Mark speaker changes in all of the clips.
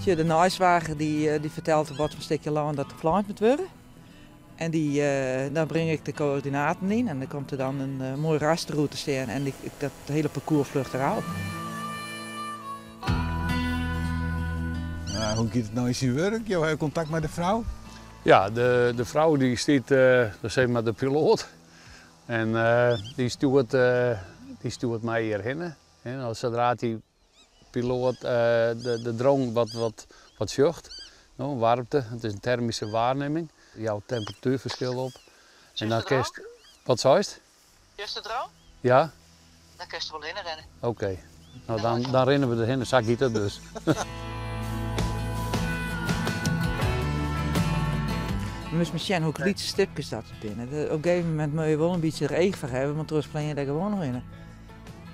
Speaker 1: De naaiwagen die vertelt wat voor stukje land dat gepland moet worden. En dan breng ik de coördinaten in en dan komt er dan een mooie rastroute staan en dat hele parcours vlucht eruit.
Speaker 2: Hoe gaat het nou in zijn werk? Je hebt contact met de vrouw?
Speaker 3: Ja, de vrouw die stiet, dat is maar de piloot. En die stuurt mij hierheen. En zodra die piloot de drone wat zucht, warmte, het is een thermische waarneming. Jouw temperatuurverschil op. En dan kerst. Wat zou je?
Speaker 1: Juist de drone?
Speaker 3: Ja?
Speaker 1: Dan kun je er wel in rennen.
Speaker 3: Oké. Nou, dan rennen we erheen, dan zag ik het dus.
Speaker 1: We moeten zien hoe kleine stipjes dat binnen. Op een gegeven moment moet je wel een beetje regen voor hebben, want toen plan je er gewoon nog in.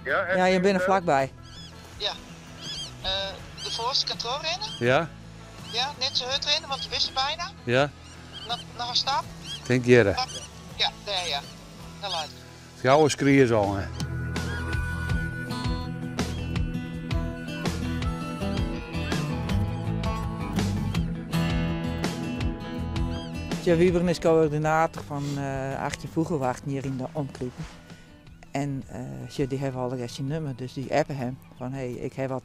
Speaker 1: Ja, je bent er vlakbij.
Speaker 4: Ja. De voorste controle rennen?
Speaker 3: Ja?
Speaker 4: Ja, net zo hard rennen, want je wist er bijna.
Speaker 3: Ja?
Speaker 4: Nog een stap?
Speaker 3: Denk jere.
Speaker 4: Ja, daar ja. Daar laat.
Speaker 3: Jouw is kriers al, hè?
Speaker 1: Wieberen is coördinator van 18 vogelwacht hier in de omklippen. En die hebben al een nummer, dus die appen hem van hey, ik heb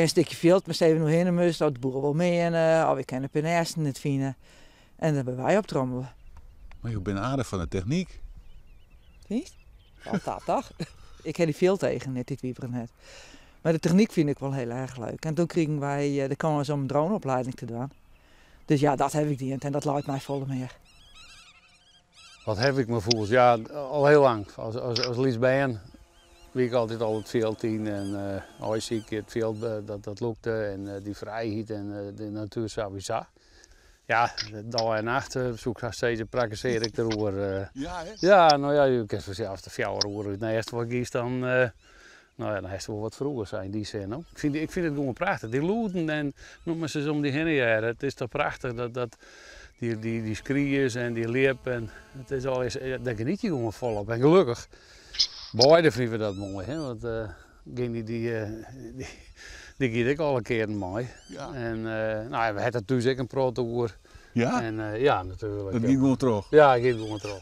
Speaker 1: een stukje veld, maar steven nog heen moest, dat de boeren wel mee en ik ken de penersen niet vinden. En dan hebben wij op trommelen.
Speaker 2: Maar je bent aardig van de techniek.
Speaker 1: Niet? Altijd toch? Ik heb die veel tegen net, dit wieberen net. Maar de techniek vind ik wel heel erg leuk. En toen kregen wij de kans om een droneopleiding te doen. Dus ja, dat heb ik die en dat lijkt mij volle meer.
Speaker 3: Wat heb ik me voeld? Ja, al heel lang. Als Liesbeen wie ik altijd al het veld in en als zie ik het veld dat lukte en die vrijheid en de natuur sowieso. Ja, dag en nacht zoek ik steeds praktiseer ik erover.
Speaker 2: Ja, hè?
Speaker 3: Ja, nou ja, je kunt vanzelf de 4 uur uit. Eerst wat kies dan. Nou ja, dan heeft het wel wat vroeger zijn, die zin ook. Ik vind het gewoon prachtig. Die loeten en noem maar ze om die heen jaren. Het is toch prachtig dat die skriers en die leep en het is al eens, daar geniet je gewoon volop. En gelukkig, beide vinden dat mooi, hè? Want die giet ik al een keer mooi.
Speaker 2: Ja.
Speaker 3: En nou, we hadden dus ook een protour.
Speaker 2: Ja?
Speaker 3: En ja, natuurlijk.
Speaker 2: Dat ging gewoon terug?
Speaker 3: Ja, ik ging gewoon terug.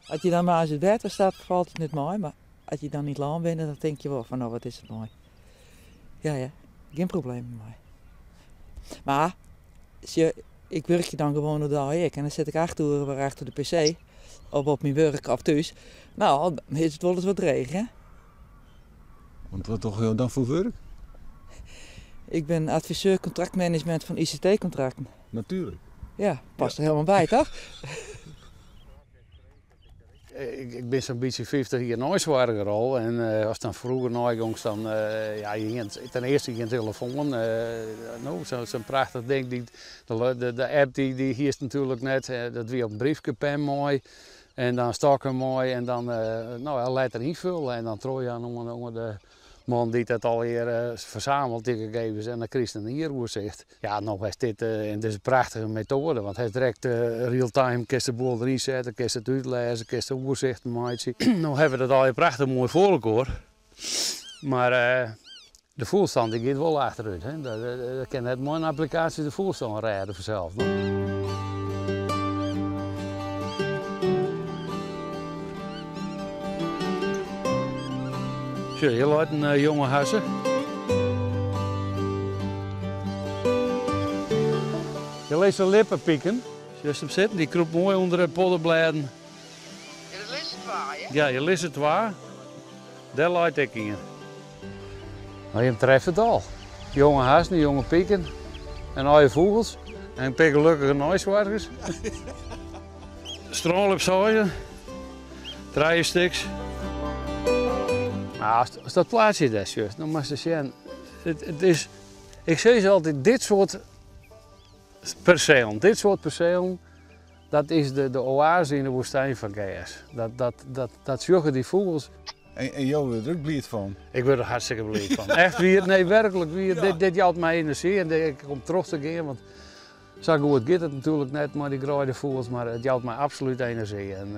Speaker 1: Als je dan maar aan het water staat, valt het niet mooi, maar als je dan niet lang bent, dan denk je wel van nou, wat is het mooi. Ja, geen probleem met mij. Maar, ik werk je dan gewoon door daar en dan zit ik 8 uur weer achter de pc, of op mijn werk of thuis. Nou, dan is het wel eens wat regen, hè?
Speaker 2: Want wat toch dan voor werk?
Speaker 1: Ik ben adviseur contractmanagement van ICT-contracten.
Speaker 2: Natuurlijk.
Speaker 1: Ja, past er helemaal bij, toch?
Speaker 3: Ik ben zo'n beetje 50 jaar nooit al en als dan vroeger nooit dan ja, je ging ten eerste geen telefoon, zo'n prachtig ding, de app die hier is natuurlijk net, dat weer op een briefje pen mooi en dan stokken mooi en dan nou, letter invullen en dan trooi je aan onder de man die dat alweer verzamelt, die gegevens en dan krijg je een hieroverzicht. Ja, nog is dit en dit is een prachtige methode, want hij is direct real-time, kun je de boel erin zetten, kun je het uitlezen, kun je de overzichten maken. Nou hebben we dat alweer prachtig mooi voor elkaar, maar de voerstand die gaat wel achteruit. Hè? Dat kan net mooi een applicatie de voerstand rijden vanzelf. Zo, je laat een jonge hassen. Je leest de lippen pieken. Als je hem zit, die kroept mooi onder de poddenbladen.
Speaker 4: Ja, dat is het waar, hè?
Speaker 3: Ja, je leest het waar. Daar laat ik in. Maar je treft het al. Jonge hassen, jonge pieken. En al je vogels. En een paar gelukkige nooiswargers. Strool op zooien. Draaienstiks. Nou, als dat plaatsje is, dan moet je zien, het is, ik zeg ze altijd, dit soort percelen, dat is de oase in de woestijn van Gaas. Dat zorgen die vogels.
Speaker 2: En jou wordt er ook blij van?
Speaker 3: Ik word er hartstikke blij van. Echt weer, nee werkelijk weer, ja. Dit jouwt mij energie en ik kom terug te gaan, want zo goed gaat het natuurlijk net met die graaide vogels, maar het jouwt mij absoluut energie. En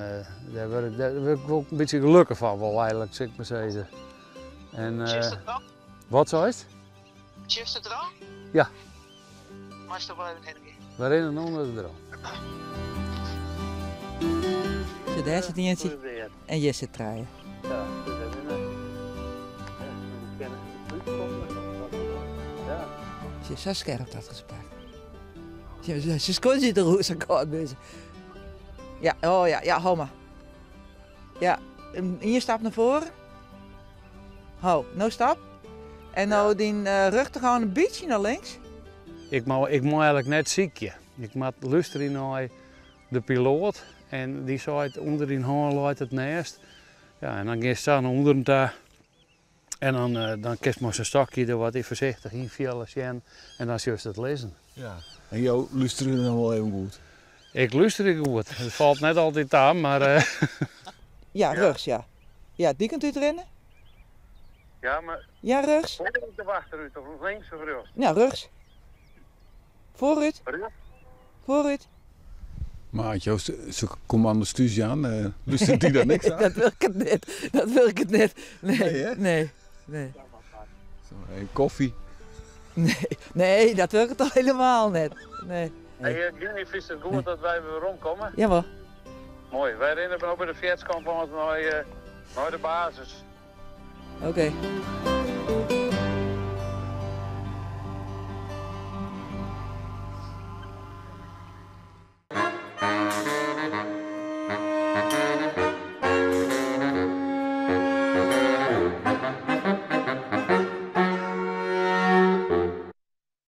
Speaker 3: daar word ik ook een beetje gelukkig van, wel eigenlijk, zeg ik maar zeggen. En, wat zo is het?
Speaker 4: Shift het er al?
Speaker 3: Ja.
Speaker 4: Maar is toch wel even energie.
Speaker 3: We rennen onder de droom.
Speaker 1: Zo, daar zit eentje en je zit draaien.
Speaker 3: Ja, dat is ja.
Speaker 1: Ze is zo scherp dat gesprek. Ze kon zitten hoe ze kort bezig. Ja, oh ja, hou maar. Ja, en je stapt naar voren. Hou, nou stap. En nou die rug te gaan een beetje naar links.
Speaker 3: Ik moet eigenlijk net ziekje. Ik moet luisteren naar de piloot en die zei het onder die hand luidt het naast. Ja, en dan ga je staan onder daar. En dan kiest maar zijn stokje er wat voorzichtig in en dan is juist het lezen.
Speaker 2: Ja. En jou luisteren dan wel even goed.
Speaker 3: Ik luister goed. Het valt net altijd aan, maar.
Speaker 1: Ja, rugs, ja. Ja, die kunt u rennen.
Speaker 3: Ja, maar
Speaker 1: Ja, rugs.
Speaker 3: voor de achteruit of links of rechts?
Speaker 1: Ja, rugs. Vooruit.
Speaker 3: Rechts?
Speaker 1: Vooruit.
Speaker 2: Maar had jou zo'n commando stuurtje aan, luistert die daar niks aan?
Speaker 1: Dat wil ik het net. Dat wil ik het net. Nee,
Speaker 2: Nee, hè?
Speaker 1: nee, nee.
Speaker 2: Zo, een koffie.
Speaker 1: Nee, dat wil ik het al helemaal net. Nee.
Speaker 3: Hey, jullie vinden het goed dat wij weer rondkomen?
Speaker 1: Jawel.
Speaker 3: Mooi. Wij rennen op de fietskamp naar de basis.
Speaker 1: Oké.